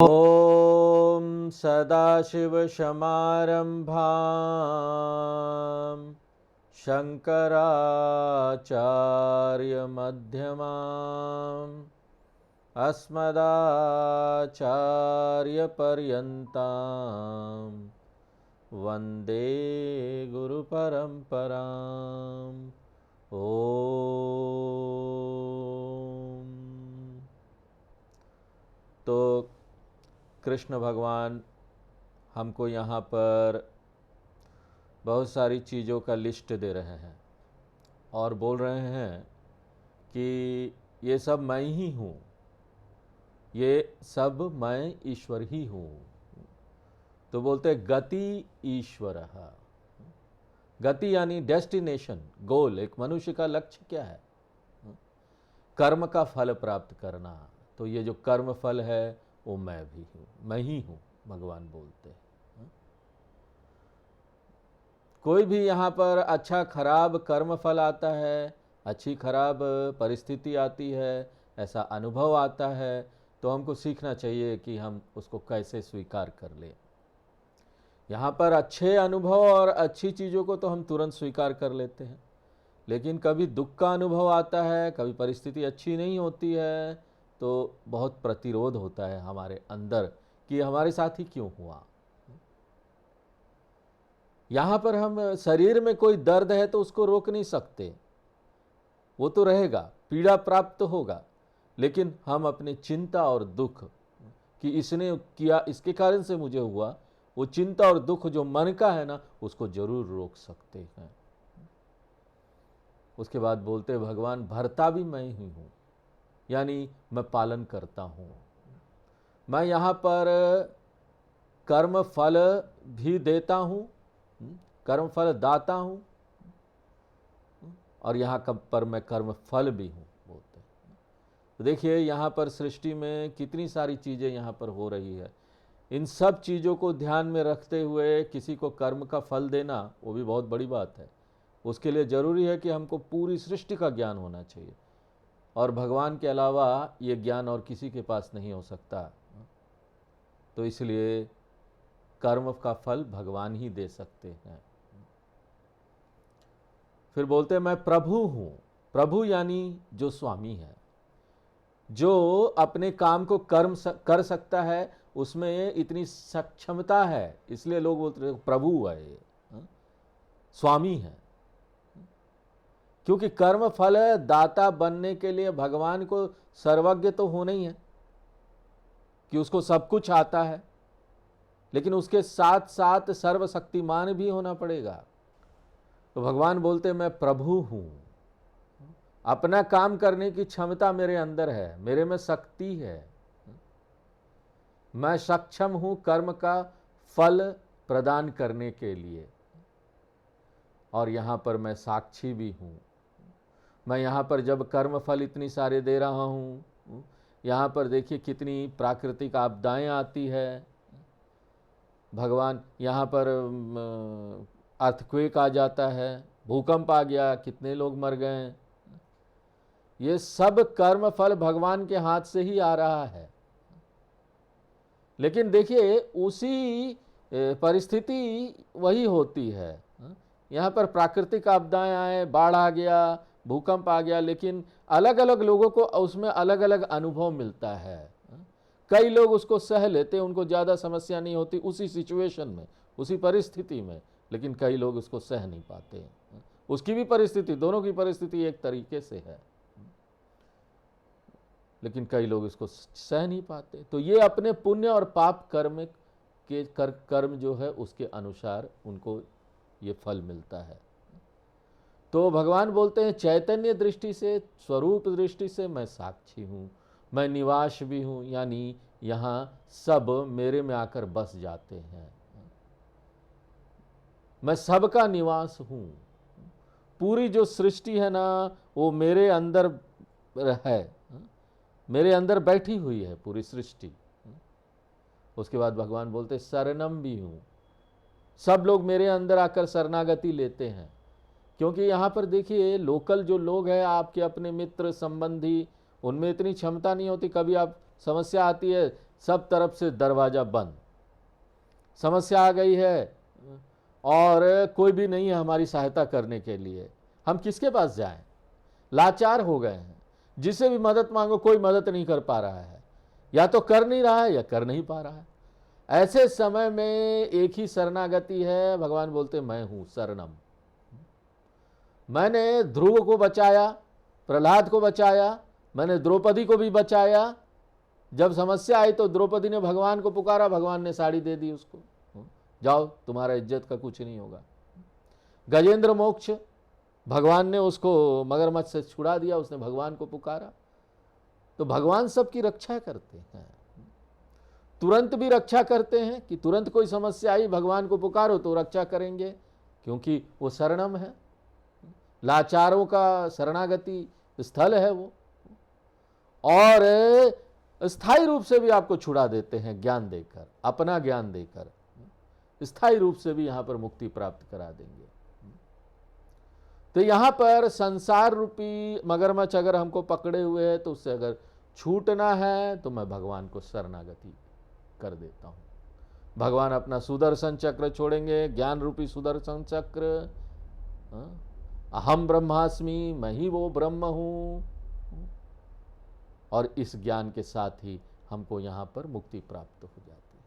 ॐ सदाशिवसमारम्भां शङ्कराचार्यमध्यमाम् अस्मदाचार्यपर्यन्तां वन्दे गुरुपरम्पराम्। ॐ तो कृष्ण भगवान हमको यहाँ पर बहुत सारी चीज़ों का लिस्ट दे रहे हैं और बोल रहे हैं कि ये सब मैं ही हूँ, ये सब मैं ईश्वर ही हूँ। तो बोलते गति ईश्वरः। गति यानी डेस्टिनेशन, गोल। एक मनुष्य का लक्ष्य क्या है? कर्म का फल प्राप्त करना। तो ये जो कर्म फल है वो मैं भी हूँ, मैं ही हूँ, भगवान बोलते हैं। कोई भी यहाँ पर अच्छा खराब कर्म फल आता है, अच्छी खराब परिस्थिति आती है, ऐसा अनुभव आता है, तो हमको सीखना चाहिए कि हम उसको कैसे स्वीकार कर लें। यहाँ पर अच्छे अनुभव और अच्छी चीज़ों को तो हम तुरंत स्वीकार कर लेते हैं, लेकिन कभी दुख का अनुभव आता है, कभी परिस्थिति अच्छी नहीं होती है, तो बहुत प्रतिरोध होता है हमारे अंदर कि हमारे साथ ही क्यों हुआ। यहाँ पर हम शरीर में कोई दर्द है तो उसको रोक नहीं सकते, वो तो रहेगा, पीड़ा प्राप्त होगा, लेकिन हम अपनी चिंता और दुख कि इसने किया, इसके कारण से मुझे हुआ, वो चिंता और दुख जो मन का है ना, उसको जरूर रोक सकते हैं। उसके बाद बोलते भगवान भरता भी मैं ही हूँ, यानी मैं पालन करता हूँ। मैं यहाँ पर कर्म फल भी देता हूँ, कर्म फल दाता हूँ, और यहाँ पर मैं कर्म फल भी हूँ बोलते हैं। तो देखिए यहाँ पर सृष्टि में कितनी सारी चीज़ें यहाँ पर हो रही है। इन सब चीज़ों को ध्यान में रखते हुए किसी को कर्म का फल देना वो भी बहुत बड़ी बात है। उसके लिए ज़रूरी है कि हमको पूरी सृष्टि का ज्ञान होना चाहिए, और भगवान के अलावा ये ज्ञान और किसी के पास नहीं हो सकता। तो इसलिए कर्म का फल भगवान ही दे सकते हैं। फिर बोलते हैं मैं प्रभु हूँ। प्रभु यानी जो स्वामी है, जो अपने काम को कर सकता है, उसमें इतनी सक्षमता है, इसलिए लोग बोलते हैं प्रभु है, स्वामी है। क्योंकि कर्म फल दाता बनने के लिए भगवान को सर्वज्ञ तो होना ही है कि उसको सब कुछ आता है, लेकिन उसके साथ साथ सर्वशक्तिमान भी होना पड़ेगा। तो भगवान बोलते मैं प्रभु हूं, अपना काम करने की क्षमता मेरे अंदर है, मेरे में शक्ति है, मैं सक्षम हूं कर्म का फल प्रदान करने के लिए। और यहां पर मैं साक्षी भी हूं। मैं यहाँ पर जब कर्म फल इतनी सारे दे रहा हूँ, यहाँ पर देखिए कितनी प्राकृतिक आपदाएं आती है। भगवान यहाँ पर अर्थक्वेक आ जाता है, भूकंप आ गया, कितने लोग मर गए। ये सब कर्म फल भगवान के हाथ से ही आ रहा है। लेकिन देखिए उसी परिस्थिति वही होती है। यहाँ पर प्राकृतिक आपदाएं आए, बाढ़ आ गया, भूकंप आ गया, लेकिन अलग अलग लोगों को उसमें अलग अलग अनुभव मिलता है। कई लोग उसको सह लेते, उनको ज़्यादा समस्या नहीं होती उसी सिचुएशन में, उसी परिस्थिति में, लेकिन कई लोग उसको सह नहीं पाते। उसकी भी परिस्थिति, दोनों की परिस्थिति एक तरीके से है, लेकिन कई लोग इसको सह नहीं पाते। तो ये अपने पुण्य और पाप कर्म के कर्म जो है उसके अनुसार उनको ये फल मिलता है। तो भगवान बोलते हैं चैतन्य दृष्टि से, स्वरूप दृष्टि से मैं साक्षी हूँ, मैं निवास भी हूँ, यानी यहाँ सब मेरे में आकर बस जाते हैं। मैं सबका निवास हूँ। पूरी जो सृष्टि है ना वो मेरे अंदर है, मेरे अंदर बैठी हुई है पूरी सृष्टि। उसके बाद भगवान बोलते शरणम भी हूँ। सब लोग मेरे अंदर आकर शरणागति लेते हैं, क्योंकि यहाँ पर देखिए लोकल जो लोग हैं, आपके अपने मित्र संबंधी, उनमें इतनी क्षमता नहीं होती। कभी आप समस्या आती है सब तरफ से दरवाज़ा बंद, समस्या आ गई है और कोई भी नहीं है हमारी सहायता करने के लिए, हम किसके पास जाएं? लाचार हो गए हैं, जिसे भी मदद मांगो कोई मदद नहीं कर पा रहा है, या तो कर नहीं रहा है या कर नहीं पा रहा है। ऐसे समय में एक ही शरणागति है, भगवान बोलते मैं हूं शरणम। मैंने ध्रुव को बचाया, प्रहलाद को बचाया, मैंने द्रौपदी को भी बचाया। जब समस्या आई तो द्रौपदी ने भगवान को पुकारा, भगवान ने साड़ी दे दी उसको, जाओ तुम्हारा इज्जत का कुछ नहीं होगा। गजेंद्र मोक्ष, भगवान ने उसको मगरमच्छ से छुड़ा दिया, उसने भगवान को पुकारा। तो भगवान सबकी रक्षा करते हैं, तुरंत भी रक्षा करते हैं कि तुरंत कोई समस्या आई भगवान को पुकारो तो रक्षा करेंगे, क्योंकि वो शरणम है, लाचारों का शरणागति स्थल है वो। और स्थायी रूप से भी आपको छुड़ा देते हैं, ज्ञान देकर, अपना ज्ञान देकर स्थायी रूप से भी यहां पर मुक्ति प्राप्त करा देंगे। तो यहां पर संसार रूपी मगरमच्छ अगर हमको पकड़े हुए है तो उससे अगर छूटना है तो मैं भगवान को शरणागति कर देता हूं। भगवान अपना सुदर्शन चक्र छोड़ेंगे, ज्ञान रूपी सुदर्शन चक्र, अहम ब्रह्मास्मि, मैं ही वो ब्रह्म हूं, और इस ज्ञान के साथ ही हमको यहां पर मुक्ति प्राप्त हो जाती है।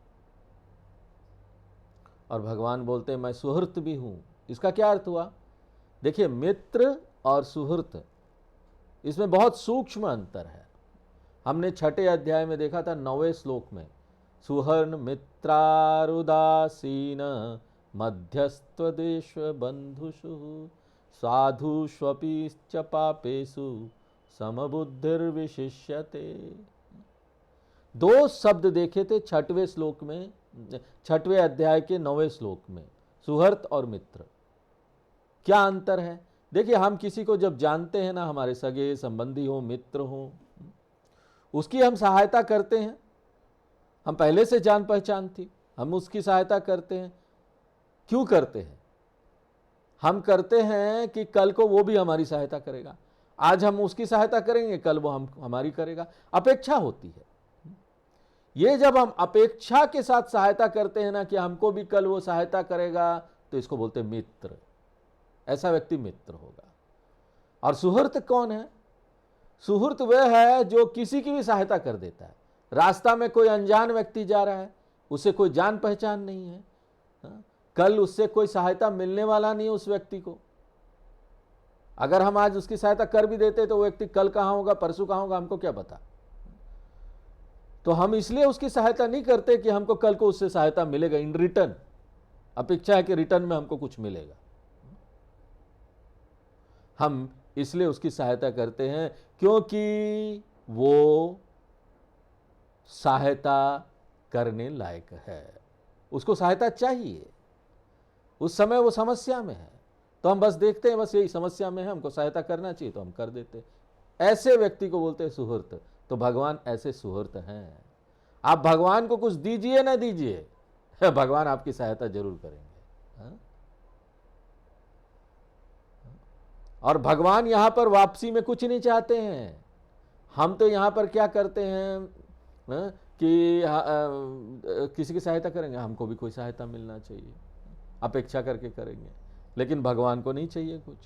और भगवान बोलते हैं मैं सुहृत भी हूं। इसका क्या अर्थ हुआ? देखिए, मित्र और सुहृत, इसमें बहुत सूक्ष्म अंतर है। हमने 6ठे अध्याय में देखा था 9वें श्लोक में, सुहर्ण मित्रारुदासीन मध्यस्त्वदेश बंधुषु साधुष्वपि च पापेषु समबुद्धिर्विशिष्यते। 2 शब्द देखे थे 6वें श्लोक में, 6वें अध्याय के 9वें श्लोक में, सुहृत और मित्र। क्या अंतर है? देखिए, हम किसी को जब जानते हैं ना, हमारे सगे संबंधी हो, मित्र हो, उसकी हम सहायता करते हैं, हम पहले से जान पहचान थी, हम उसकी सहायता करते हैं। क्यों करते हैं? हम करते हैं कि कल को वो भी हमारी सहायता करेगा। आज हम उसकी सहायता करेंगे, कल वो हमारी करेगा, अपेक्षा होती है। ये जब हम अपेक्षा के साथ सहायता करते हैं ना कि हमको भी कल वो सहायता करेगा, तो इसको बोलते हैं मित्र। ऐसा व्यक्ति मित्र होगा। और सुहृत कौन है? सुहृत वह है जो किसी की भी सहायता कर देता है। रास्ता में कोई अनजान व्यक्ति जा रहा है, उसे कोई जान पहचान नहीं है, कल उससे कोई सहायता मिलने वाला नहीं है उस व्यक्ति को। अगर हम आज उसकी सहायता कर भी देते तो वो व्यक्ति कल कहां होगा, परसों कहां होगा, हमको क्या पता। तो हम इसलिए उसकी सहायता नहीं करते कि हमको कल को उससे सहायता मिलेगा इन रिटर्न, अपेक्षा है कि रिटर्न में हमको कुछ मिलेगा। हम इसलिए उसकी सहायता करते हैं क्योंकि वो सहायता करने लायक है, उसको सहायता चाहिए। उस समय वो समस्या में है, तो हम बस देखते हैं, बस यही समस्या में है, हमको सहायता करना चाहिए, तो हम कर देते हैं। ऐसे व्यक्ति को बोलते हैं सुहृत। तो भगवान ऐसे सुहृत हैं। आप भगवान को कुछ दीजिए ना दीजिए, भगवान आपकी सहायता जरूर करेंगे। और भगवान यहां पर वापसी में कुछ नहीं चाहते हैं। हम तो यहां पर क्या करते हैं कि किसी की सहायता करेंगे, हमको भी कोई सहायता मिलना चाहिए, अपेक्षा करके करेंगे। लेकिन भगवान को नहीं चाहिए कुछ,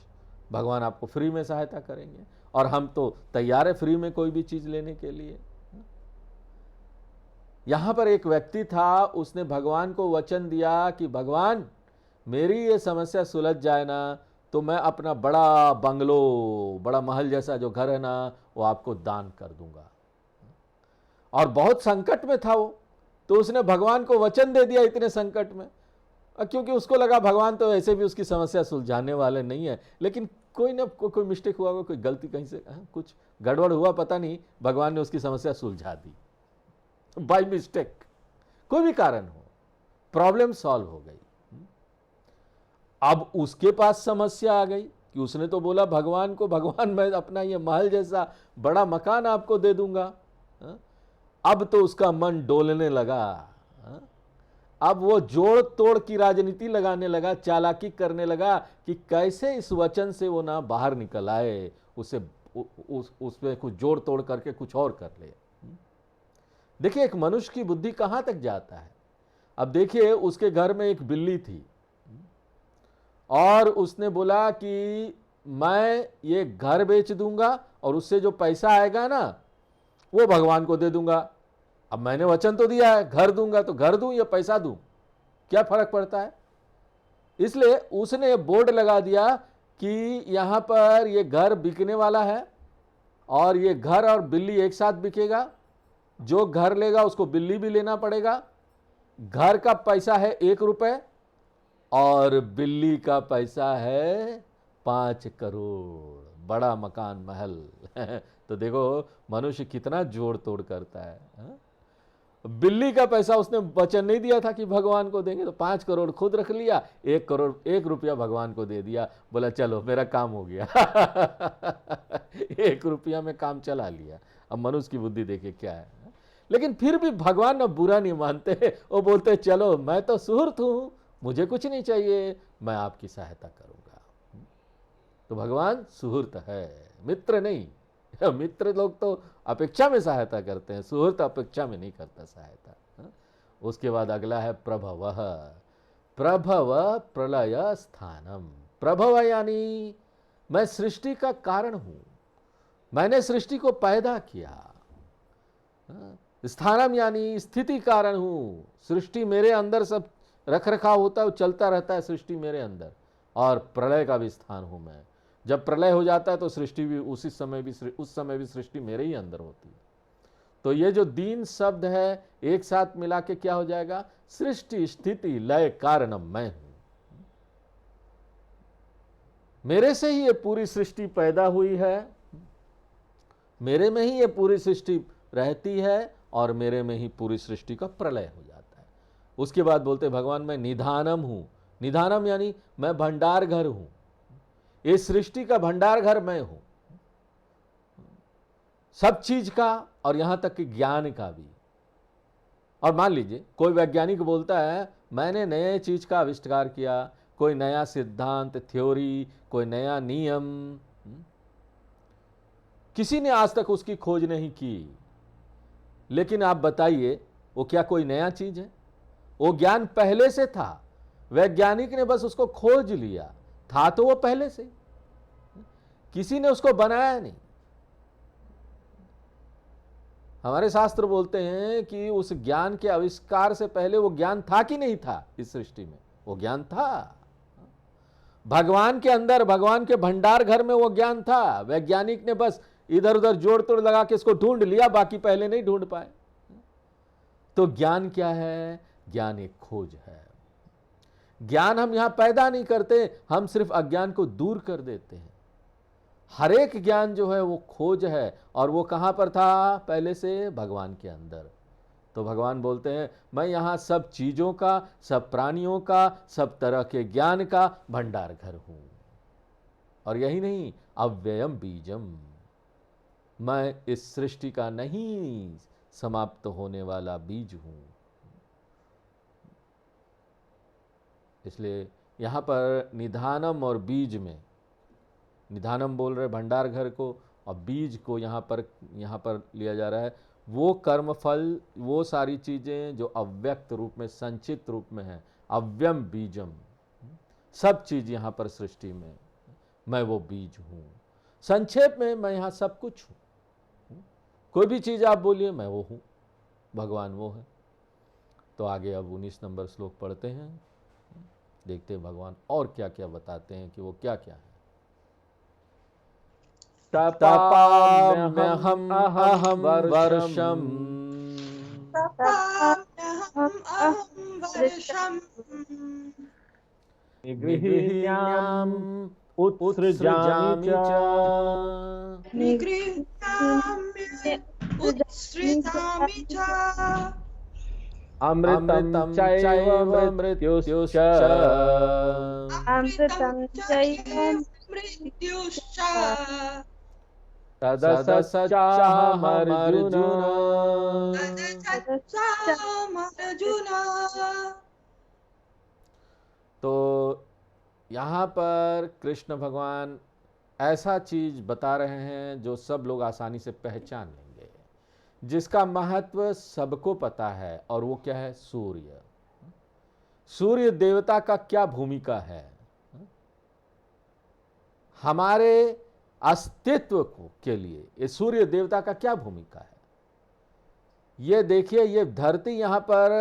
भगवान आपको फ्री में सहायता करेंगे, और हम तो तैयार है फ्री में कोई भी चीज लेने के लिए। यहां पर एक व्यक्ति था, उसने भगवान को वचन दिया कि भगवान मेरी ये समस्या सुलझ जाए ना, तो मैं अपना बड़ा बंगलो, बड़ा महल जैसा जो घर है ना, वो आपको दान कर दूंगा। और बहुत संकट में था वो, तो उसने भगवान को वचन दे दिया इतने संकट में, क्योंकि उसको लगा भगवान तो ऐसे भी उसकी समस्या सुलझाने वाले नहीं है। लेकिन कोई ना कोई मिस्टेक हुआ, कोई गलती कहीं से कुछ गड़बड़ हुआ, पता नहीं, भगवान ने उसकी समस्या सुलझा दी बाय मिस्टेक। कोई भी कारण हो, प्रॉब्लम सॉल्व हो गई। अब उसके पास समस्या आ गई कि उसने तो बोला भगवान को, भगवान मैं अपना ये महल जैसा बड़ा मकान आपको दे दूंगा। अब तो उसका मन डोलने लगा। अब वो जोड़ तोड़ की राजनीति लगाने लगा, चालाकी करने लगा कि कैसे इस वचन से वो ना बाहर निकल आए, उसे उसमें कुछ जोड़ तोड़ करके कुछ और कर ले। देखिए एक मनुष्य की बुद्धि कहां तक जाता है। अब देखिए उसके घर में एक बिल्ली थी और उसने बोला कि मैं ये घर बेच दूंगा और उससे जो पैसा आएगा ना वो भगवान को दे दूंगा। अब मैंने वचन तो दिया है, घर दूंगा तो घर दूं या पैसा दूं, क्या फर्क पड़ता है। इसलिए उसने बोर्ड लगा दिया कि यहां पर ये घर बिकने वाला है और ये घर और बिल्ली एक साथ बिकेगा। जो घर लेगा उसको बिल्ली भी लेना पड़ेगा। घर का पैसा है 1 रुपए और बिल्ली का पैसा है 5 करोड़, बड़ा मकान महल। तो देखो मनुष्य कितना जोड़ तोड़ करता है। हाँ? बिल्ली का पैसा उसने वचन नहीं दिया था कि भगवान को देंगे, तो 5 करोड़ खुद रख लिया, 1 करोड़ 1 रुपया भगवान को दे दिया, बोला चलो मेरा काम हो गया। 1 रुपया में काम चला लिया। अब मनुष्य की बुद्धि देखिए क्या है। लेकिन फिर भी भगवान ना बुरा नहीं मानते, वो बोलते चलो मैं तो सुहृत हूं, मुझे कुछ नहीं चाहिए, मैं आपकी सहायता करूंगा। तो भगवान सुहृत है, मित्र नहीं। मित्र लोग तो अपेक्षा में सहायता करते हैं, सुहृत अपेक्षा में नहीं करता सहायता। उसके बाद अगला है प्रभव। प्रभव प्रलय स्थानम। प्रभव यानी मैं सृष्टि का कारण हूं, मैंने सृष्टि को पैदा किया। स्थानम यानी स्थिति कारण हूं, सृष्टि मेरे अंदर सब रख रखाव होता है, चलता रहता है सृष्टि मेरे अंदर। और प्रलय का भी स्थान हूं मैं, जब प्रलय हो जाता है तो सृष्टि भी उस समय भी सृष्टि मेरे ही अंदर होती है। तो ये जो दीन शब्द है एक साथ मिला के क्या हो जाएगा, सृष्टि स्थिति लय कारणम मैं हूं। मेरे से ही ये पूरी सृष्टि पैदा हुई है, मेरे में ही ये पूरी सृष्टि रहती है और मेरे में ही पूरी सृष्टि का प्रलय हो जाता है। उसके बाद बोलते भगवान मैं निधानम हूं। निधानम यानी मैं भंडार घर हूं, इस सृष्टि का भंडार घर मैं हूं, सब चीज का और यहां तक कि ज्ञान का भी। और मान लीजिए कोई वैज्ञानिक बोलता है मैंने नए चीज का आविष्कार किया, कोई नया सिद्धांत थ्योरी, कोई नया नियम, किसी ने आज तक उसकी खोज नहीं की। लेकिन आप बताइए वो क्या कोई नया चीज है? वो ज्ञान पहले से था, वैज्ञानिक ने बस उसको खोज लिया, था तो वो पहले से, किसी ने उसको बनाया नहीं। हमारे शास्त्र बोलते हैं कि उस ज्ञान के आविष्कार से पहले वो ज्ञान था कि नहीं था इस सृष्टि में? वो ज्ञान था। भगवान के अंदर, भगवान के भंडार घर में वो ज्ञान था, वैज्ञानिक ने बस इधर उधर जोड़ तोड़ लगा के इसको ढूंढ लिया, बाकी पहले नहीं ढूंढ पाए। तो ज्ञान क्या है? ज्ञान एक खोज है। ज्ञान हम यहां पैदा नहीं करते, हम सिर्फ अज्ञान को दूर कर देते हैं। हर एक ज्ञान जो है वो खोज है, और वो कहां पर था पहले से? भगवान के अंदर। तो भगवान बोलते हैं मैं यहां सब चीजों का, सब प्राणियों का, सब तरह के ज्ञान का भंडार घर हूं। और यही नहीं, अव्ययम बीजम, मैं इस सृष्टि का नहीं समाप्त होने वाला बीज हूं। इसलिए यहां पर निधानम और बीज में, निधानम बोल रहे भंडार घर को, और बीज को यहां पर लिया जा रहा है वो कर्म फल, वो सारी चीजें जो अव्यक्त रूप में, संचित रूप में है। अव्यम बीजम, सब चीज यहां पर सृष्टि में मैं वो बीज हूं। संक्षेप में मैं यहां सब कुछ हूं, कोई भी चीज आप बोलिए मैं वो हूं, भगवान वो है। तो आगे अब 19 नंबर श्लोक पढ़ते हैं, देखते हैं भगवान और क्या क्या बताते हैं कि वो क्या क्या है। तपाम्यहम् अहं वर्षम् निगृह्णाम् उत्सृजामि च अमृतं चैव मृत्युश्च तदसच्चाहमर्जुन। तो यहाँ पर कृष्ण भगवान ऐसा चीज बता रहे हैं जो सब लोग आसानी से पहचान लेंगे। जिसका महत्व सबको पता है, और वो क्या है? सूर्य। सूर्य देवता का क्या भूमिका है हमारे अस्तित्व को के लिए? ये सूर्य देवता का क्या भूमिका है? ये देखिए, ये धरती यहां पर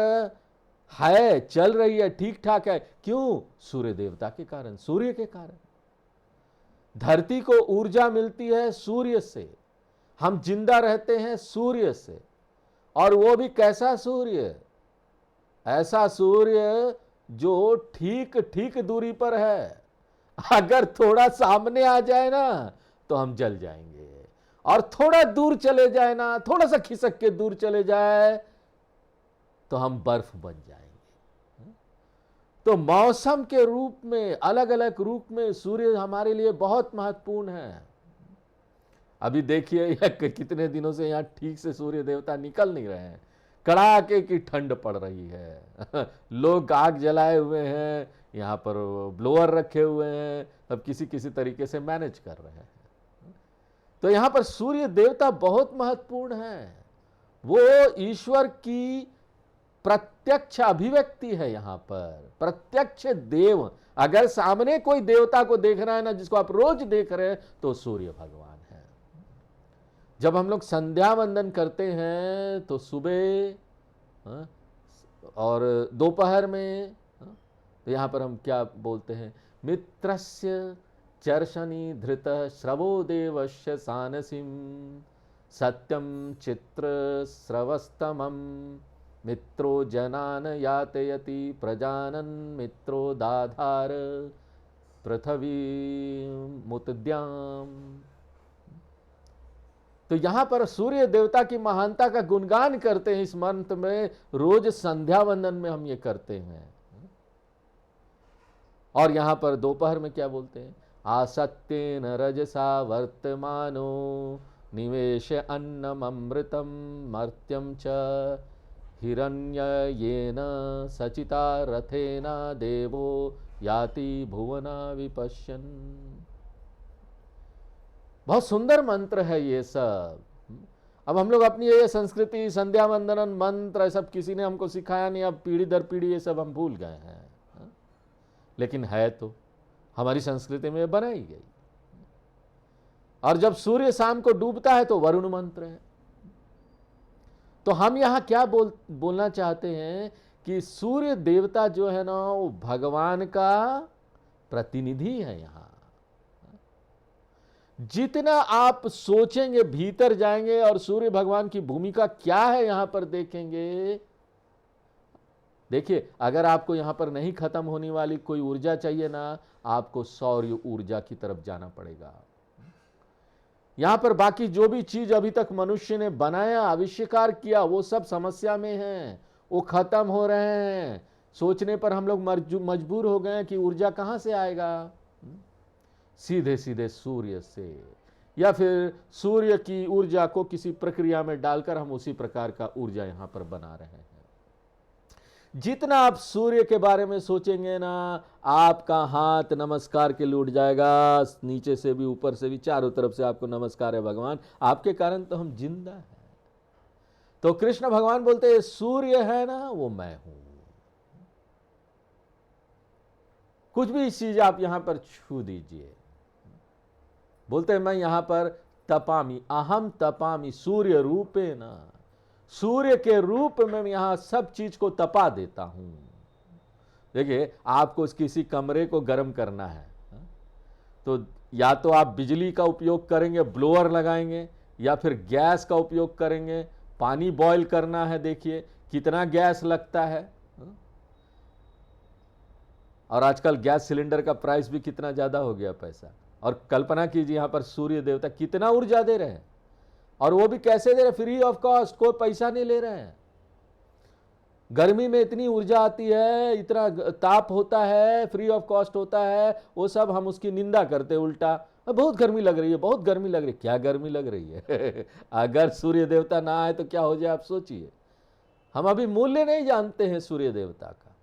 है, चल रही है, ठीक ठाक है। क्यों? सूर्य देवता के कारण, सूर्य के कारण। धरती को ऊर्जा मिलती है सूर्य से, हम जिंदा रहते हैं सूर्य से। और वो भी कैसा सूर्य? ऐसा सूर्य जो ठीक ठीक दूरी पर है। अगर थोड़ा सामने आ जाए ना तो हम जल जाएंगे, और थोड़ा दूर चले जाए ना, थोड़ा सा खिसक के दूर चले जाए तो हम बर्फ बन जाएंगे। तो मौसम के रूप में, अलग अलग रूप में सूर्य हमारे लिए बहुत महत्वपूर्ण है। अभी देखिए, कितने दिनों से यहां ठीक से सूर्य देवता निकल नहीं रहे हैं, कड़ाके की ठंड पड़ रही है। लोग आग जलाए हुए हैं, यहां पर ब्लोअर रखे हुए हैं, अब किसी किसी तरीके से मैनेज कर रहे हैं। तो यहां पर सूर्य देवता बहुत महत्वपूर्ण है। वो ईश्वर की प्रत्यक्ष अभिव्यक्ति है। यहां पर प्रत्यक्ष देव, अगर सामने कोई देवता को देख रहा है ना, जिसको आप रोज देख रहे हैं, तो सूर्य भगवान है। जब हम लोग संध्या वंदन करते हैं तो सुबह और दोपहर में, तो यहां पर हम क्या बोलते हैं? मित्रस्य चर्षणी धृत श्रवो देवस्य सानसिम सत्यम चित्र स्रवस्तमम मित्रो जनान यातयति प्रजानन मित्रो दाधार पृथ्वी मुतद्याम। तो यहां पर सूर्य देवता की महानता का गुणगान करते हैं इस मंत्र में। रोज संध्या वंदन में हम ये करते हैं। और यहां पर दोपहर में क्या बोलते हैं? आसक्तेन रजसा वर्तमानो निवेश अन्नम अमृतम मर्त्यम च हिरण्ययेन सचिता रथेन देवो याति भुवना विपश्यन। बहुत सुंदर मंत्र है ये सब। अब हम लोग अपनी ये संस्कृति, संध्या वंदन मंत्र सब किसी ने हमको सिखाया नहीं, अब पीढ़ी दर पीढ़ी ये सब हम भूल गए हैं। लेकिन है तो हमारी संस्कृति में बनाई गई। और जब सूर्य शाम को डूबता है तो वरुण मंत्र है। तो हम यहां क्या बोलना चाहते हैं कि सूर्य देवता जो है ना, वो भगवान का प्रतिनिधि है। यहां जितना आप सोचेंगे, भीतर जाएंगे और सूर्य भगवान की भूमिका क्या है यहां पर देखेंगे। देखिए, अगर आपको यहां पर नहीं खत्म होने वाली कोई ऊर्जा चाहिए ना, आपको सौर ऊर्जा की तरफ जाना पड़ेगा। यहां पर बाकी जो भी चीज अभी तक मनुष्य ने बनाया, आविष्कार किया, वो सब समस्या में है, वो खत्म हो रहे हैं। सोचने पर हम लोग मजबूर हो गए कि ऊर्जा कहां से आएगा? सीधे सीधे सूर्य से, या फिर सूर्य की ऊर्जा को किसी प्रक्रिया में डालकर हम उसी प्रकार का ऊर्जा यहां पर बना रहे हैं। जितना आप सूर्य के बारे में सोचेंगे ना, आपका हाथ नमस्कार के लिए उठ जाएगा, नीचे से भी, ऊपर से भी, चारों तरफ से आपको नमस्कार है भगवान, आपके कारण तो हम जिंदा हैं। तो कृष्ण भगवान बोलते हैं, सूर्य है ना, वो मैं हूं। कुछ भी चीज आप यहां पर छू दीजिए, बोलते हैं मैं यहां पर तपामी, अहम तपामी सूर्य रूपे ना, सूर्य के रूप में मैं यहां सब चीज को तपा देता हूं। देखिए, आपको किसी कमरे को गर्म करना है तो या तो आप बिजली का उपयोग करेंगे, ब्लोअर लगाएंगे, या फिर गैस का उपयोग करेंगे। पानी बॉईल करना है, देखिए कितना गैस लगता है। और आजकल गैस सिलेंडर का प्राइस भी कितना ज्यादा हो गया पैसा। और कल्पना कीजिए यहां पर सूर्य देवता कितना ऊर्जा दे रहे हैं, और वो भी कैसे दे रहे हैं? फ्री ऑफ कॉस्ट, कोई पैसा नहीं ले रहे हैं। गर्मी में इतनी ऊर्जा आती है, इतना ताप होता है, फ्री ऑफ कॉस्ट होता है, वो सब हम उसकी निंदा करते उल्टा। बहुत गर्मी लग रही है, बहुत गर्मी लग रही है। क्या गर्मी लग रही है? अगर सूर्य देवता ना आए तो क्या हो जाए, आप सोचिए। हम अभी मूल्य नहीं जानते हैं सूर्य देवता का।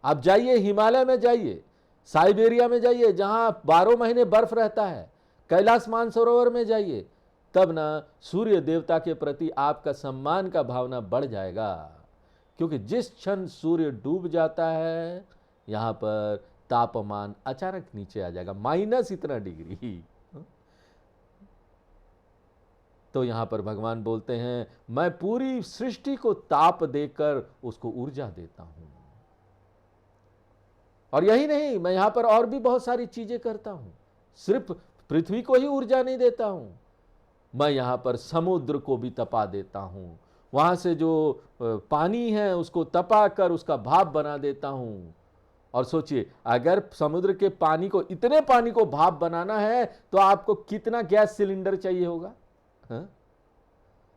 आप जाइए, हिमालय में जाइए, साइबेरिया में जाइए, जहां 12 महीने बर्फ रहता है, कैलाश मानसरोवर में जाइए, तब ना सूर्य देवता के प्रति आपका सम्मान का भावना बढ़ जाएगा। क्योंकि जिस क्षण सूर्य डूब जाता है यहां पर तापमान अचानक नीचे आ जाएगा, माइनस इतना डिग्री। तो यहां पर भगवान बोलते हैं मैं पूरी सृष्टि को ताप देकर उसको ऊर्जा देता हूं। और यही नहीं, मैं यहां पर और भी बहुत सारी चीजें करता हूं। सिर्फ पृथ्वी को ही ऊर्जा नहीं देता हूं, मैं यहां पर समुद्र को भी तपा देता हूं। वहां से जो पानी है उसको तपा कर उसका भाप बना देता हूं। और सोचिए, अगर समुद्र के पानी को, इतने पानी को भाप बनाना है तो आपको कितना गैस सिलेंडर चाहिए होगा? हाँ?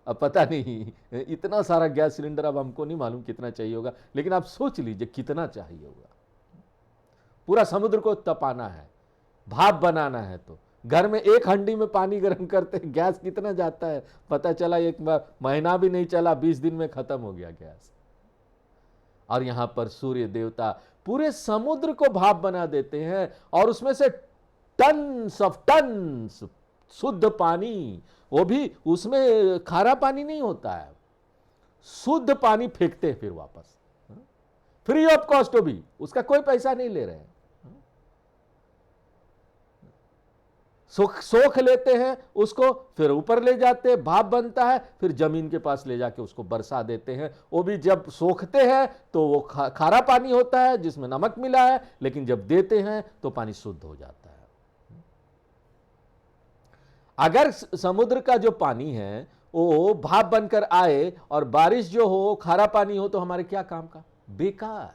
अब पता नहीं, इतना सारा गैस सिलेंडर अब हमको नहीं मालूम कितना चाहिए होगा, लेकिन आप सोच लीजिए कितना चाहिए होगा। पूरा समुद्र को तपाना है, भाप बनाना है। तो घर में एक हंडी में पानी गर्म करते गैस कितना जाता है? पता चला एक महीना भी नहीं चला, 20 दिन में खत्म हो गया गैस। और यहां पर सूर्य देवता पूरे समुद्र को भाप बना देते हैं और उसमें से टन्स ऑफ टन्स शुद्ध पानी, वो भी उसमें खारा पानी नहीं होता है, शुद्ध पानी फेंकते हैं फिर वापस, फ्री ऑफ कॉस्ट। भी उसका कोई पैसा नहीं ले रहे हैं। सोख लेते हैं उसको, फिर ऊपर ले जाते हैं, भाप बनता है, फिर जमीन के पास ले जाके उसको बरसा देते हैं। वो भी जब सोखते हैं तो वो खारा पानी होता है जिसमें नमक मिला है, लेकिन जब देते हैं तो पानी शुद्ध हो जाता है। अगर समुद्र का जो पानी है वो भाप बनकर आए और बारिश जो हो खारा पानी हो तो हमारे क्या काम का? बेकार।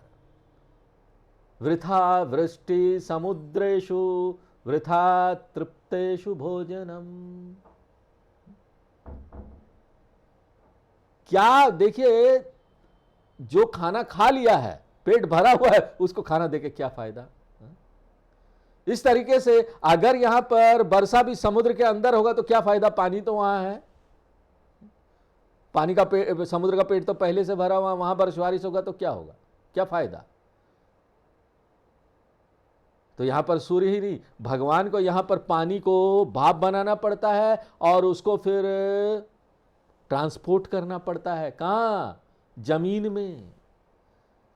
वृथा वृष्टि समुद्रेषु वृथा तृप्तेषु भोजनम। क्या देखिए, जो खाना खा लिया है, पेट भरा हुआ है, उसको खाना देके क्या फायदा? इस तरीके से अगर यहां पर वर्षा भी समुद्र के अंदर होगा तो क्या फायदा? पानी तो वहां है, पानी का पेट, समुद्र का पेट तो पहले से भरा हुआ, वहां पर बारिश होगा तो क्या होगा? क्या फायदा? तो यहां पर सूर्य ही नहीं, भगवान को यहां पर पानी को भाप बनाना पड़ता है और उसको फिर ट्रांसपोर्ट करना पड़ता है। कहां? जमीन में।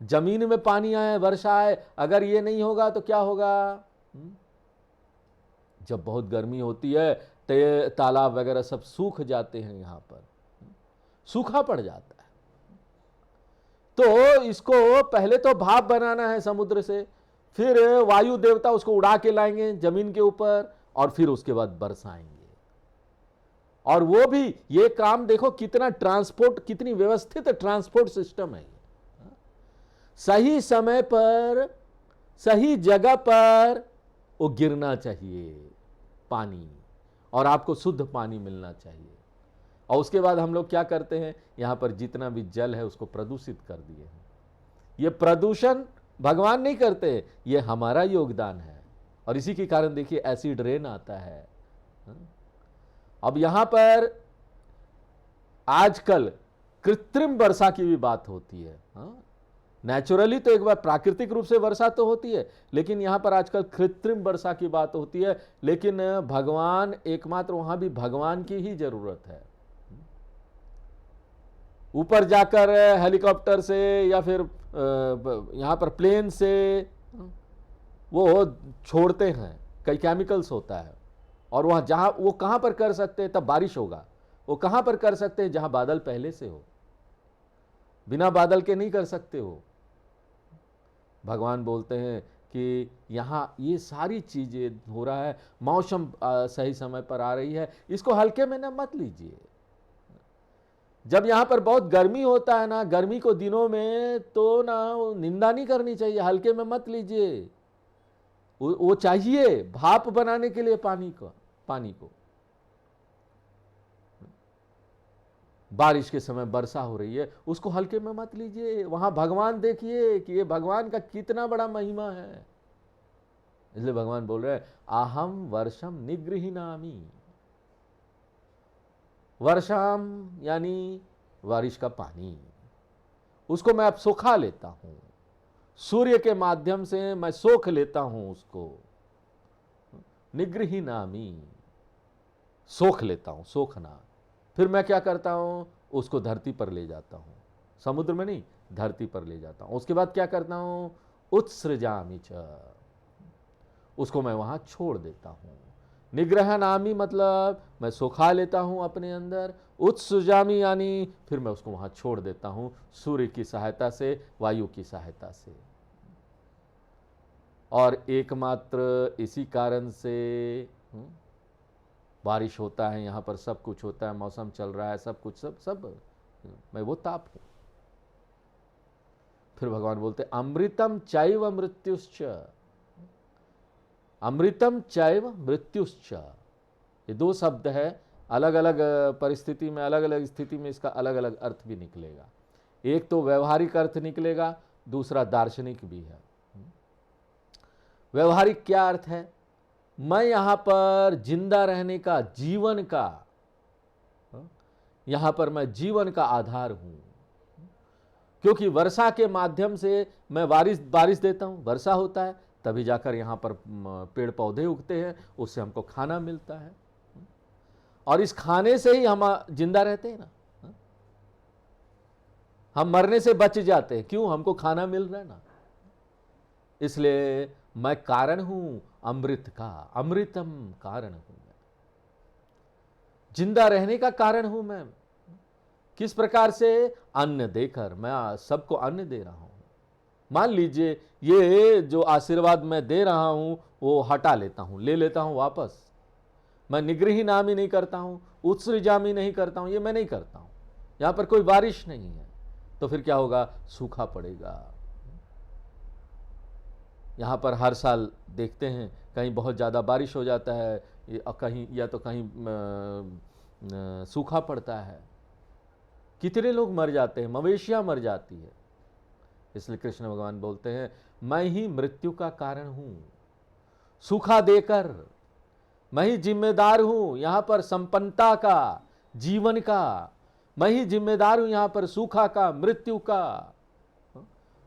जमीन में पानी आए, वर्षा आए। अगर ये नहीं होगा तो क्या होगा? जब बहुत गर्मी होती है तो तालाब वगैरह सब सूख जाते हैं, यहां पर सूखा पड़ जाता है। तो इसको पहले तो भाप बनाना है समुद्र से, फिर वायु देवता उसको उड़ा के लाएंगे जमीन के ऊपर और फिर उसके बाद बरसाएंगे। और वो भी ये काम देखो कितना ट्रांसपोर्ट, कितनी व्यवस्थित ट्रांसपोर्ट सिस्टम है। सही समय पर सही जगह पर वो गिरना चाहिए पानी, और आपको शुद्ध पानी मिलना चाहिए। और उसके बाद हम लोग क्या करते हैं, यहां पर जितना भी जल है उसको प्रदूषित कर दिए हैं। ये प्रदूषण भगवान नहीं करते, ये हमारा योगदान है। और इसी के कारण देखिए एसिड रेन आता है। अब यहां पर आजकल कृत्रिम वर्षा की भी बात होती है। नेचुरली तो एक बार प्राकृतिक रूप से वर्षा तो होती है, लेकिन यहां पर आजकल कृत्रिम वर्षा की बात होती है। लेकिन भगवान एकमात्र, वहां भी भगवान की ही जरूरत है। ऊपर जाकर हेलीकॉप्टर से या फिर यहां पर प्लेन से वो छोड़ते हैं, कई केमिकल्स होता है। और वहां जहां वो कहां पर कर सकते हैं, तब बारिश होगा। वो कहां पर कर सकते हैं? जहां बादल पहले से हो, बिना बादल के नहीं कर सकते हो। भगवान बोलते हैं कि यहां ये सारी चीजें हो रहा है, मौसम सही समय पर आ रही है, इसको हल्के में ना मत लीजिए। जब यहां पर बहुत गर्मी होता है ना, गर्मी को दिनों में, तो ना निंदा नहीं करनी चाहिए, हल्के में मत लीजिए। वो चाहिए भाप बनाने के लिए पानी को। बारिश के समय वर्षा हो रही है, उसको हल्के में मत लीजिए। वहां भगवान देखिए कि ये भगवान का कितना बड़ा महिमा है। इसलिए भगवान बोल रहे हैं अहम वर्षम निगृहीणामि। वर्षाम यानी बारिश का पानी, उसको मैं अब सोखा लेता हूं, सूर्य के माध्यम से मैं सोख लेता हूं उसको। निगृहीणामि, सोख लेता हूं, सोखना। फिर मैं क्या करता हूं, उसको धरती पर ले जाता हूं, समुद्र में नहीं, धरती पर ले जाता हूं। उसके बाद क्या करता हूं, उत्सृजामि च, उसको मैं वहां छोड़ देता हूं। निग्रह नामी मतलब मैं सुखा लेता हूं अपने अंदर, उत्सृजामि यानी फिर मैं उसको वहां छोड़ देता हूं, सूर्य की सहायता से, वायु की सहायता से। और एकमात्र इसी कारण से बारिश होता है, यहाँ पर सब कुछ होता है, मौसम चल रहा है, सब कुछ, सब सब मैं वो ताप हूं। फिर भगवान बोलते अमृतम चैव मृत्युश्च, अमृतम चैव मृत्युश्च, ये दो शब्द है, अलग अलग परिस्थिति में, अलग अलग स्थिति में इसका अलग अलग अर्थ भी निकलेगा। एक तो व्यवहारिक अर्थ निकलेगा, दूसरा दार्शनिक भी है। व्यवहारिक क्या अर्थ है, मैं यहां पर जिंदा रहने का, जीवन का, यहां पर मैं जीवन का आधार हूं, क्योंकि वर्षा के माध्यम से मैं बारिश देता हूं, वर्षा होता है, तभी जाकर यहां पर पेड़ पौधे उगते हैं, उससे हमको खाना मिलता है, और इस खाने से ही हम जिंदा रहते हैं ना। हम मरने से बच जाते हैं, क्यों, हमको खाना मिल रहा है ना। इसलिए मैं कारण हूं अमृत का, अमृतम कारण हूं मैं, जिंदा रहने का कारण हूं मैं। किस प्रकार से, अन्न देकर, मैं सबको अन्न दे रहा हूं। मान लीजिए ये जो आशीर्वाद मैं दे रहा हूं वो हटा लेता हूं, ले लेता हूं वापस, मैं निगृही नामी नहीं करता हूं, उत्सृजामी नहीं करता हूं, ये मैं नहीं करता हूं। यहां पर कोई बारिश नहीं है, तो फिर क्या होगा, सूखा पड़ेगा। यहाँ पर हर साल देखते हैं कहीं बहुत ज़्यादा बारिश हो जाता है, कहीं या तो कहीं सूखा पड़ता है, कितने लोग मर जाते हैं, मवेशियां मर जाती है। इसलिए कृष्ण भगवान बोलते हैं मैं ही मृत्यु का कारण हूं, सूखा देकर मैं ही जिम्मेदार हूं यहाँ पर संपन्नता का, जीवन का, मैं ही जिम्मेदार हूं यहाँ पर सूखा का, मृत्यु का।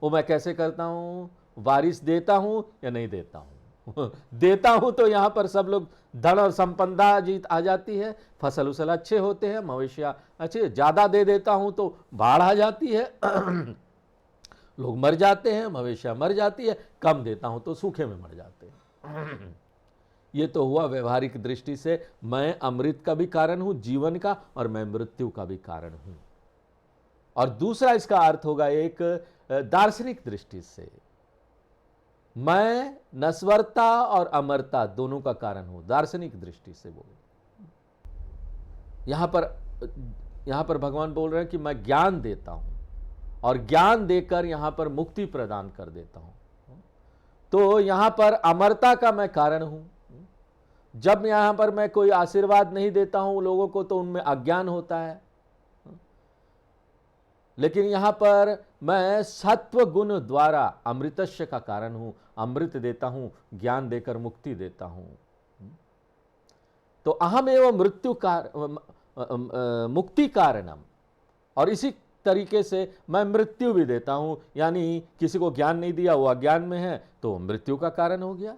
वो मैं कैसे करता हूं, बारिश देता हूं या नहीं देता हूं देता हूं तो यहां पर सब लोग धन और संपदा जीत आ जाती है, फसल उसल अच्छे होते हैं, मवेशियां अच्छे, ज्यादा दे देता हूं तो बाढ़ आ जाती है लोग मर जाते हैं, मवेशियां मर जाती है, कम देता हूं तो सूखे में मर जाते हैं ये तो हुआ व्यवहारिक दृष्टि से, मैं अमृत का भी कारण हूं, जीवन का, और मैं मृत्यु का भी कारण हूं। और दूसरा इसका अर्थ होगा एक दार्शनिक दृष्टि से, मैं नश्वरता और अमरता दोनों का कारण हूं, दार्शनिक दृष्टि से बोल। यहां पर भगवान बोल रहे हैं कि मैं ज्ञान देता हूं, और ज्ञान देकर यहां पर मुक्ति प्रदान कर देता हूं। तो यहां पर अमरता का मैं कारण हूं। जब यहां पर मैं कोई आशीर्वाद नहीं देता हूं लोगों को तो उनमें अज्ञान होता है, लेकिन यहां पर मैं सत्व गुण द्वारा अमृतस्य का कारण हूं, अमृत देता हूं, ज्ञान देकर मुक्ति देता हूं। तो अहम एवं मृत्यु मुक्ति कारणम, और इसी तरीके से मैं मृत्यु भी देता हूं, यानी किसी को ज्ञान नहीं दिया, वो अज्ञान में है तो मृत्यु का कारण हो गया।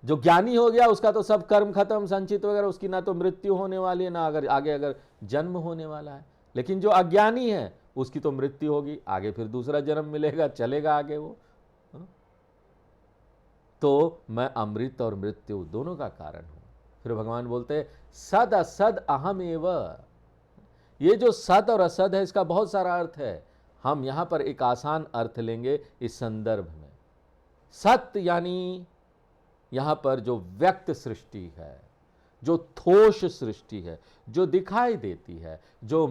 जो ज्ञानी हो गया उसका तो सब कर्म खत्म, संचित वगैरह, उसकी ना तो मृत्यु होने वाली है, ना आगे जन्म होने वाला है। लेकिन जो अज्ञानी है उसकी तो मृत्यु होगी, आगे फिर दूसरा जन्म मिलेगा, चलेगा आगे वो। तो मैं अमृत और मृत्यु दोनों का कारण हूं। फिर भगवान बोलते हैं सद असद अहम एव, ये जो सद और असद है इसका बहुत सारा अर्थ है, हम यहां पर एक आसान अर्थ लेंगे इस संदर्भ में। सत्य यानी यहां पर जो व्यक्त सृष्टि है, जो ठोस सृष्टि है, जो दिखाई देती है, जो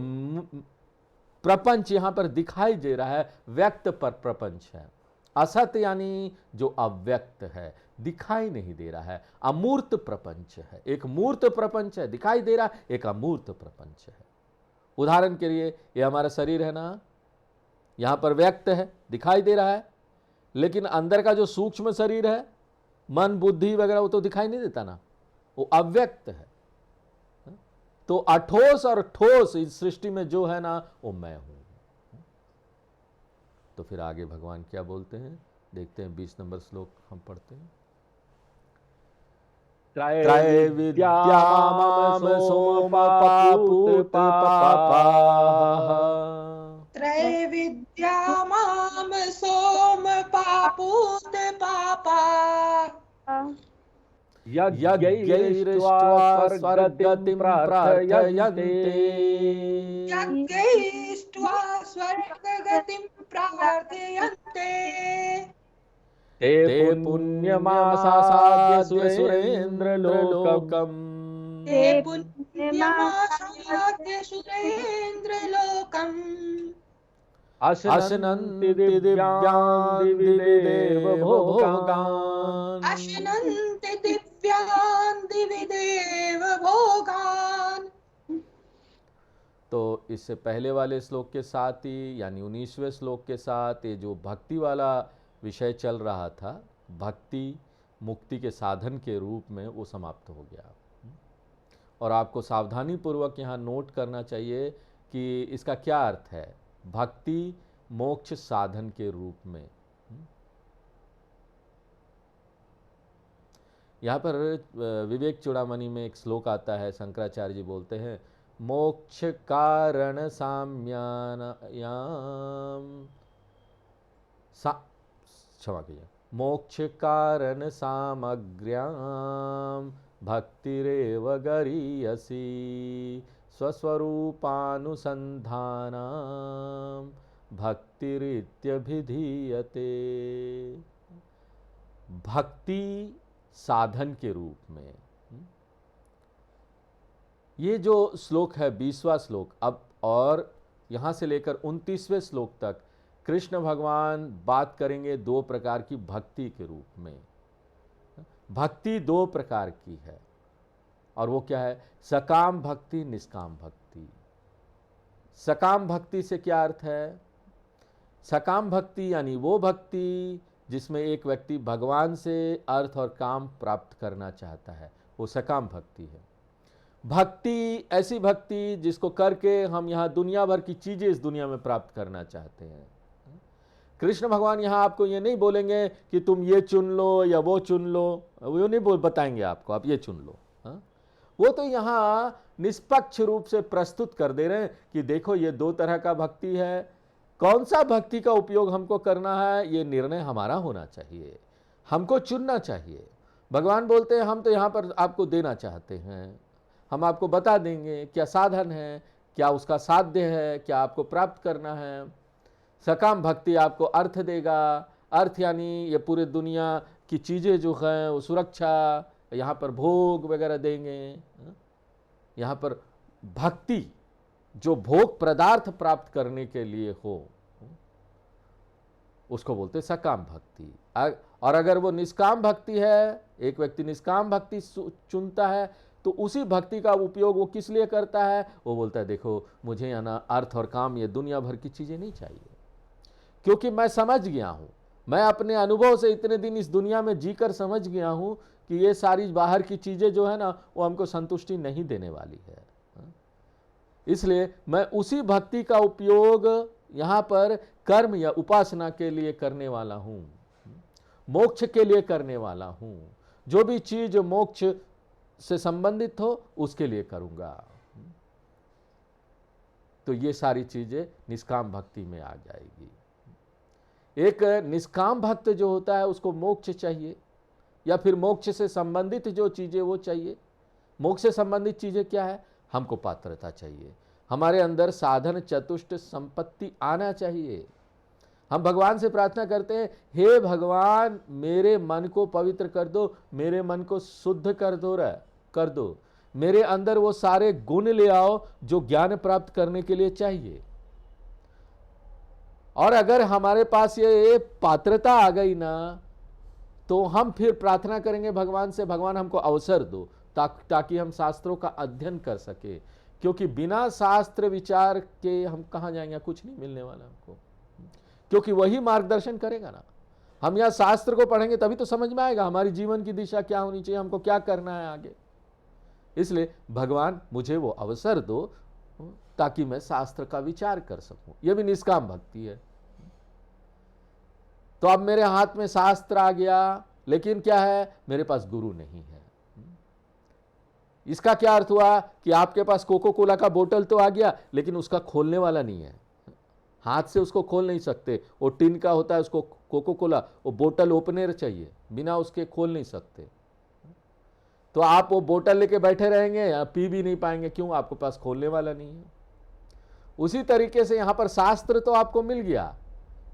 प्रपंच यहां पर दिखाई दे रहा है, व्यक्त पर प्रपंच है। असत यानी जो अव्यक्त है, दिखाई नहीं दे रहा है, अमूर्त प्रपंच है। एक मूर्त प्रपंच है, दिखाई दे रहा है, एक अमूर्त प्रपंच है। उदाहरण के लिए ये हमारा शरीर है ना, यहां पर व्यक्त है, दिखाई दे रहा है, लेकिन अंदर का जो सूक्ष्म शरीर है, मन बुद्धि वगैरह, वो तो दिखाई नहीं देता ना, वो अव्यक्त है। तो अठोस और ठोस इस सृष्टि में जो है ना, वो मैं हूं। तो फिर आगे भगवान क्या बोलते हैं देखते हैं, 20 नंबर श्लोक हम पढ़ते हैं। त्रैविद्या माम त्रैविद्यामाम सोम पापूत सोमपापूत पापाः पापाः त्रैविद्या माम सोम पापूत पापा यज्ञैरिष्ट्वा यज्ञैरिष्ट्वा स्वर्गतिं स्वर्गतिं प्रार्थयन्ते प्रार्थयन्ते यज्ञैष्ट्वा स्वर्गगतिं प्रार्थयन्ते ते ते पुण्यमासाद्य पुण्यमासाद्य सुरेन्द्रलोकम् सुरेन्द्रलोकम् ते पुण्यमासाद्य सुरेन्द्रलोकम् अश्नन्ति अश्नन्ति दिव्यान् दिव्यान् दिवि दिवि देव देव भोगान् भोगान् अश्नन्ति दिव्यान् दिवि देव भोगान्। तो इससे पहले वाले श्लोक के साथ ही यानी 19वें श्लोक के साथ ये जो भक्ति वाला विषय चल रहा था, भक्ति मुक्ति के साधन के रूप में वो समाप्त हो गया। और आपको सावधानी पूर्वक यहाँ नोट करना चाहिए कि इसका क्या अर्थ है, भक्ति मोक्ष साधन के रूप में। यहाँ पर विवेक चूड़ामणि में एक श्लोक आता है, शंकराचार्य जी बोलते हैं, मोक्ष कारण साम्याम क्षमा कीजिए, मोक्ष कारण सामग्र्याम भक्तिरेव गरीयसी स्वस्वरूपानुसंधानाम भक्तिरित्यभिधीयते। भक्ति साधन के रूप में ये जो श्लोक है 20वां श्लोक, अब और यहाँ से लेकर 29वें श्लोक तक कृष्ण भगवान बात करेंगे दो प्रकार की भक्ति के रूप में। भक्ति दो प्रकार की है और वो क्या है, सकाम भक्ति, निष्काम भक्ति। सकाम भक्ति से क्या अर्थ है, सकाम भक्ति यानी वो भक्ति जिसमें एक व्यक्ति भगवान से अर्थ और काम प्राप्त करना चाहता है, वो सकाम भक्ति है। भक्ति ऐसी भक्ति जिसको करके हम यहाँ दुनिया भर की चीजें इस दुनिया में प्राप्त करना चाहते हैं। कृष्ण भगवान यहाँ आपको ये नहीं बोलेंगे कि तुम ये चुन लो या वो चुन लो, वो नहीं बताएंगे आपको आप ये चुन लो। वो तो यहाँ निष्पक्ष रूप से प्रस्तुत कर दे रहे हैं कि देखो ये दो तरह का भक्ति है, कौन सा भक्ति का उपयोग हमको करना है ये निर्णय हमारा होना चाहिए, हमको चुनना चाहिए। भगवान बोलते हैं हम तो यहाँ पर आपको देना चाहते हैं, हम आपको बता देंगे क्या साधन है, क्या उसका साध्य है, क्या आपको प्राप्त करना है। सकाम भक्ति आपको अर्थ देगा, अर्थ यानी ये पूरे दुनिया की चीज़ें जो हैं वो सुरक्षा, यहाँ पर भोग वगैरह देंगे। यहाँ पर भक्ति जो भोग पदार्थ प्राप्त करने के लिए हो उसको बोलते सकाम भक्ति। और अगर वो निष्काम भक्ति है, एक व्यक्ति निष्काम भक्ति चुनता है तो उसी भक्ति का उपयोग वो किस लिए करता है, वो बोलता है देखो मुझे यहाँ ना अर्थ और काम ये दुनिया भर की चीज़ें नहीं चाहिए, क्योंकि मैं समझ गया हूँ, मैं अपने अनुभव से इतने दिन इस दुनिया में जीकर समझ गया हूँ कि ये सारी बाहर की चीज़ें जो है ना वो हमको संतुष्टि नहीं देने वाली है। इसलिए मैं उसी भक्ति का उपयोग यहाँ पर कर्म या उपासना के लिए करने वाला हूँ, मोक्ष के लिए करने वाला हूँ। जो भी चीज़ मोक्ष से संबंधित हो उसके लिए करूँगा। तो ये सारी चीज़ें निष्काम भक्ति में आ जाएगी। एक निष्काम भक्त जो होता है उसको मोक्ष चाहिए या फिर मोक्ष से संबंधित जो चीज़ें वो चाहिए। मोक्ष से संबंधित चीज़ें क्या है, हमको पात्रता चाहिए, हमारे अंदर साधन चतुष्ट संपत्ति आना चाहिए। हम भगवान से प्रार्थना करते हैं, हे भगवान मेरे मन को पवित्र कर दो, मेरे मन को शुद्ध कर दो, मेरे अंदर वो सारे गुण ले आओ जो ज्ञान प्राप्त करने के लिए चाहिए। और अगर हमारे पास ये पात्रता आ गई ना तो हम फिर प्रार्थना करेंगे भगवान से, भगवान हमको अवसर दो ताकि हम शास्त्रों का अध्ययन कर सके, क्योंकि बिना शास्त्र विचार के हम कहाँ जाएंगे, कुछ नहीं मिलने वाला हमको, क्योंकि वही मार्गदर्शन करेगा ना। हम यहाँ शास्त्र को पढ़ेंगे तभी तो समझ में आएगा हमारी जीवन की दिशा क्या होनी चाहिए, हमको क्या करना है आगे। इसलिए भगवान मुझे वो अवसर दो ताकि मैं शास्त्र का विचार कर सकूं। यह भी निष्काम भक्ति है। तो अब मेरे हाथ में शास्त्र आ गया, लेकिन क्या है, मेरे पास गुरु नहीं है। इसका क्या अर्थ हुआ कि आपके पास कोको कोला का बोतल तो आ गया, लेकिन उसका खोलने वाला नहीं है, हाथ से उसको खोल नहीं सकते। वो टिन का होता है, उसको कोको कोला, वो बोतल ओपनर चाहिए, बिना उसके खोल नहीं सकते। तो आप वो बोतल लेके बैठे रहेंगे या पी भी नहीं पाएंगे, क्यों? आपके पास खोलने वाला नहीं है। उसी तरीके से यहां पर शास्त्र तो आपको मिल गया,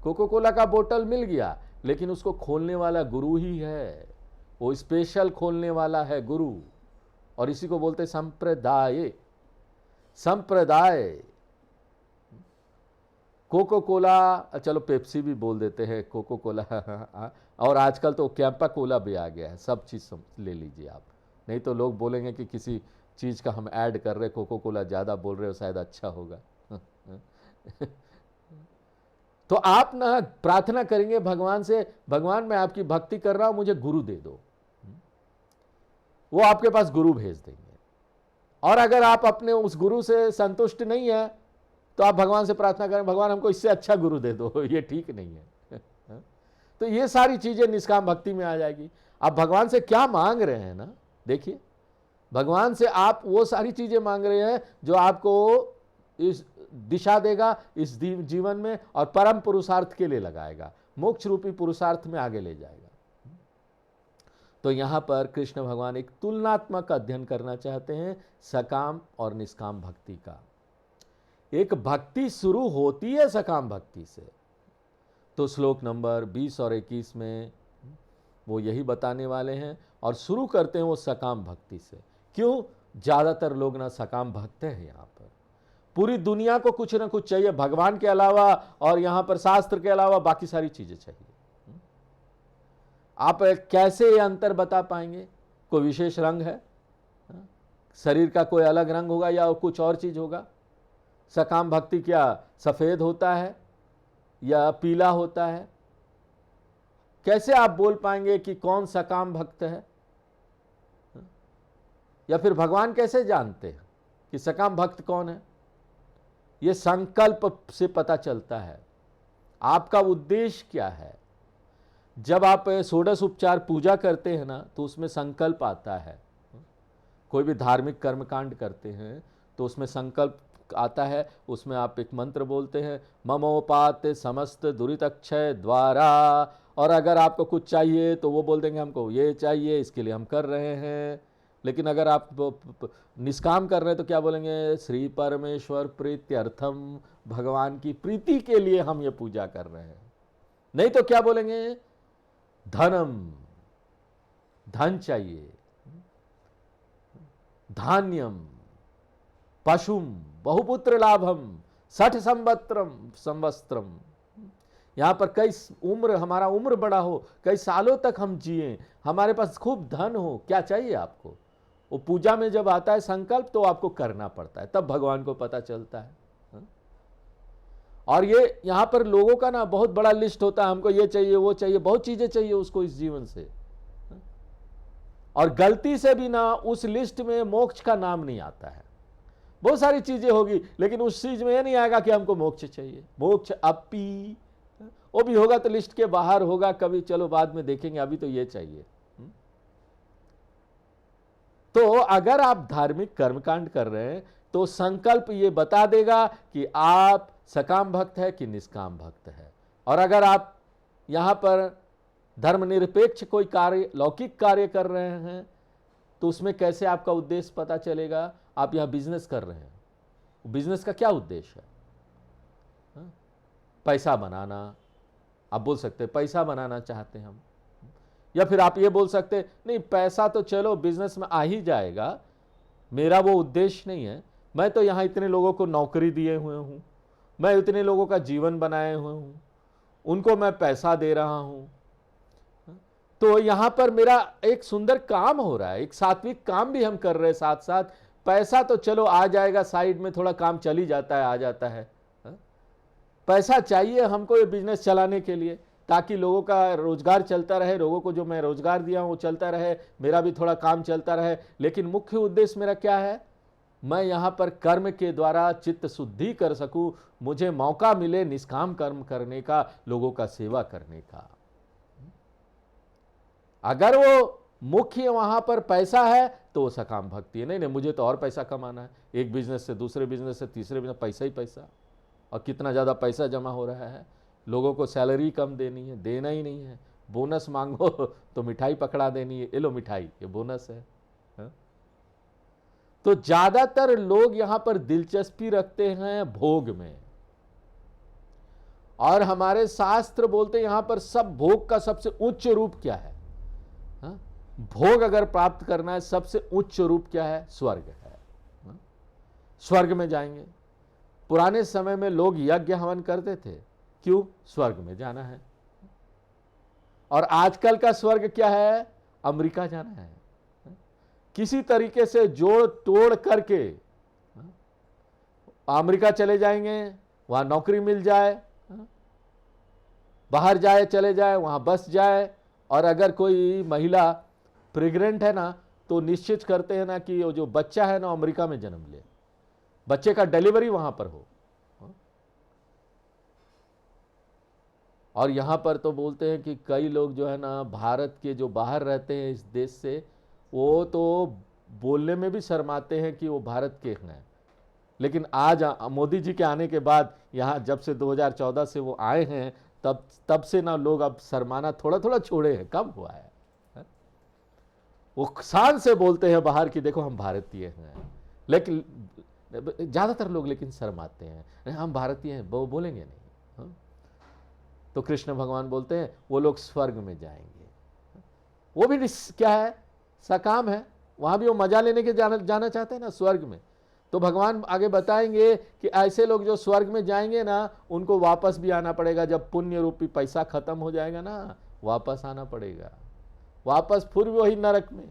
कोको कोला का बोतल मिल गया, लेकिन उसको खोलने वाला गुरु ही है। वो स्पेशल खोलने वाला है गुरु, और इसी को बोलते संप्रदाय। संप्रदाय कोको कोला, चलो पेप्सी भी बोल देते हैं, कोको कोला और आजकल तो कैंपा कोला भी आ गया है। सब चीज़ ले लीजिए आप, नहीं तो लोग बोलेंगे कि किसी चीज़ का हम ऐड कर रहे, कोको कोला ज़्यादा बोल रहे हो, शायद अच्छा होगा। तो आप ना प्रार्थना करेंगे भगवान से, भगवान मैं आपकी भक्ति कर रहा हूं, मुझे गुरु दे दो। वो आपके पास गुरु भेज देंगे। और अगर आप अपने उस गुरु से संतुष्ट नहीं है तो आप भगवान से प्रार्थना करें, भगवान हमको इससे अच्छा गुरु दे दो, ये ठीक नहीं है। तो ये सारी चीजें निष्काम भक्ति में आ जाएगी। आप भगवान से क्या मांग रहे हैं ना, देखिए भगवान से आप वो सारी चीजें मांग रहे हैं जो आपको इस दिशा देगा इस जीवन में, और परम पुरुषार्थ के लिए लगाएगा, मोक्ष रूपी पुरुषार्थ में आगे ले जाएगा। तो यहां पर कृष्ण भगवान एक तुलनात्मक अध्ययन करना चाहते हैं सकाम और निष्काम भक्ति का। एक भक्ति शुरू होती है सकाम भक्ति से, तो श्लोक नंबर 20 और 21 में वो यही बताने वाले हैं, और शुरू करते हैं वो सकाम भक्ति से। क्यों? ज्यादातर लोग ना सकाम भक्त हैं। यहां पर पूरी दुनिया को कुछ ना कुछ चाहिए भगवान के अलावा, और यहां पर शास्त्र के अलावा बाकी सारी चीजें चाहिए। आप कैसे ये अंतर बता पाएंगे? कोई विशेष रंग है, शरीर का कोई अलग रंग होगा या कुछ और चीज होगा? सकाम भक्ति क्या सफेद होता है या पीला होता है? कैसे आप बोल पाएंगे कि कौन सकाम भक्त है? या फिर भगवान कैसे जानते हैं कि सकाम भक्त कौन है? यह संकल्प से पता चलता है। आपका उद्देश्य क्या है? जब आप षोडश उपचार पूजा करते हैं ना, तो उसमें संकल्प आता है। कोई भी धार्मिक कर्मकांड करते हैं तो उसमें संकल्प आता है। उसमें आप एक मंत्र बोलते हैं, ममोपात समस्त दुरितक्षय द्वारा, और अगर आपको कुछ चाहिए तो वो बोल देंगे हमको ये चाहिए, इसके लिए हम कर रहे हैं। लेकिन अगर आप निष्काम कर रहे हैं तो क्या बोलेंगे? श्री परमेश्वर प्रीत्यर्थम, भगवान की प्रीति के लिए हम ये पूजा कर रहे हैं। नहीं तो क्या बोलेंगे? धनम, धन चाहिए, धान्यम, पशुम, बहुपुत्र लाभम, 60 संवत्सरम। यहां पर कई उम्र, हमारा उम्र बड़ा हो, कई सालों तक हम जिए, हमारे पास खूब धन हो, क्या चाहिए आपको? वो पूजा में जब आता है संकल्प तो आपको करना पड़ता है, तब भगवान को पता चलता है। और ये यहां पर लोगों का ना बहुत बड़ा लिस्ट होता है, हमको ये चाहिए वो चाहिए, बहुत चीजें चाहिए उसको इस जीवन से, और गलती से भी ना उस लिस्ट में मोक्ष का नाम नहीं आता है। बहुत सारी चीजें होगी लेकिन उस चीज में ये नहीं आएगा कि हमको मोक्ष चाहिए। मोक्ष अपी, वो भी होगा तो लिस्ट के बाहर होगा कभी, चलो बाद में देखेंगे, अभी तो ये चाहिए। तो अगर आप धार्मिक कर्मकांड कर रहे हैं तो संकल्प ये बता देगा कि आप सकाम भक्त है कि निष्काम भक्त है। और अगर आप यहां पर धर्मनिरपेक्ष कोई कार्य, लौकिक कार्य कर रहे हैं तो उसमें कैसे आपका उद्देश्य पता चलेगा? आप यहां बिजनेस कर रहे हैं, बिजनेस का क्या उद्देश्य है? पैसा बनाना, आप बोल सकते हैं पैसा बनाना चाहते हैं हम, या फिर आप ये बोल सकते नहीं पैसा तो चलो बिजनेस में आ ही जाएगा, मेरा वो उद्देश्य नहीं है, मैं तो यहां इतने लोगों को नौकरी दिए हुए हूं, मैं इतने लोगों का जीवन बनाए हुए हूं, उनको मैं पैसा दे रहा हूं, तो यहां पर मेरा एक सुंदर काम हो रहा है, एक सात्विक काम भी हम कर रहे हैं साथ साथ। पैसा तो चलो आ जाएगा, साइड में थोड़ा काम चल ही जाता है, आ जाता है। पैसा चाहिए हमको ये बिजनेस चलाने के लिए, ताकि लोगों का रोजगार चलता रहे, लोगों को जो मैं रोजगार दिया हूं वो चलता रहे, मेरा भी थोड़ा काम चलता रहे। लेकिन मुख्य उद्देश्य मेरा क्या है? मैं यहां पर कर्म के द्वारा चित्त शुद्धि कर सकूं, मुझे मौका मिले निष्काम कर्म करने का, लोगों का सेवा करने का। अगर वो मुख्य वहां पर पैसा है तो वो सकाम भक्ति है। नहीं नहीं, मुझे तो और पैसा कमाना है, एक बिजनेस से दूसरे बिजनेस से तीसरे बिजनेस, पैसा ही पैसा। और कितना ज़्यादा पैसा जमा हो रहा है, लोगों को सैलरी कम देनी है, देना ही नहीं है, बोनस मांगो तो मिठाई पकड़ा देनी है, ये लो मिठाई, ये बोनस है। हाँ? तो ज़्यादातर लोग यहां पर दिलचस्पी रखते हैं भोग में, और हमारे शास्त्र बोलते हैं यहां पर सब भोग का सबसे उच्च रूप क्या है? हाँ? भोग अगर प्राप्त करना है, सबसे उच्च रूप क्या है? स्वर्ग है। हाँ? स्वर्ग में जाएंगे। पुराने समय में लोग यज्ञ हवन करते थे, क्यों? स्वर्ग में जाना है। और आजकल का स्वर्ग क्या है? अमेरिका जाना है। किसी तरीके से जोड़ तोड़ करके अमेरिका चले जाएंगे, वहां नौकरी मिल जाए, बाहर जाए चले जाए, वहां बस जाए। और अगर कोई महिला प्रेग्नेंट है ना, तो निश्चित करते हैं ना कि वो जो बच्चा है ना अमेरिका में जन्म ले, बच्चे का डिलीवरी वहां पर हो। और यहां पर तो बोलते हैं कि कई लोग जो है ना भारत के जो बाहर रहते हैं इस देश से, वो तो बोलने में भी शर्माते हैं कि वो भारत के हैं। लेकिन आज मोदी जी के आने के बाद, यहाँ जब से 2014 से वो आए हैं, तब से ना लोग अब शर्माना थोड़ा थोड़ा छोड़े हैं, कम हुआ है। वो शान से बोलते हैं बाहर की देखो हम भारतीय हैं, लेकिन ज़्यादातर लोग लेकिन शर्माते हैं, हम भारतीय हैं, वो बोलेंगे नहीं। हाँ? तो कृष्ण भगवान बोलते हैं वो लोग स्वर्ग में जाएंगे। वो भी क्या है? सकाम है, वहां भी वो मजा लेने के जाना चाहते हैं ना स्वर्ग में। तो भगवान आगे बताएंगे कि ऐसे लोग जो स्वर्ग में जाएंगे ना, उनको वापस भी आना पड़ेगा। जब पुण्य रूपी पैसा खत्म हो जाएगा ना, वापस आना पड़ेगा, वापस फिर वही नरक में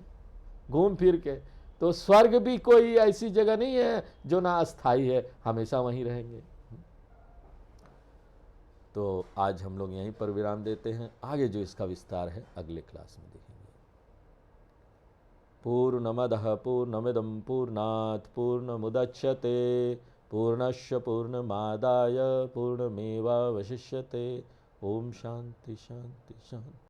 घूम फिर के। तो स्वर्ग भी कोई ऐसी जगह नहीं है जो ना अस्थाई है, हमेशा वहीं रहेंगे। तो आज हम लोग यहीं पर विराम देते हैं, आगे जो इसका विस्तार है अगले क्लास में देखेंगे। पूर्णमदः पूर्णमिदं पूर्णात् पूर्णमुदच्यते पूर्णस्य पूर्णमादाय पूर्णमेवावशिष्यते। ओम शांति शांति शांति।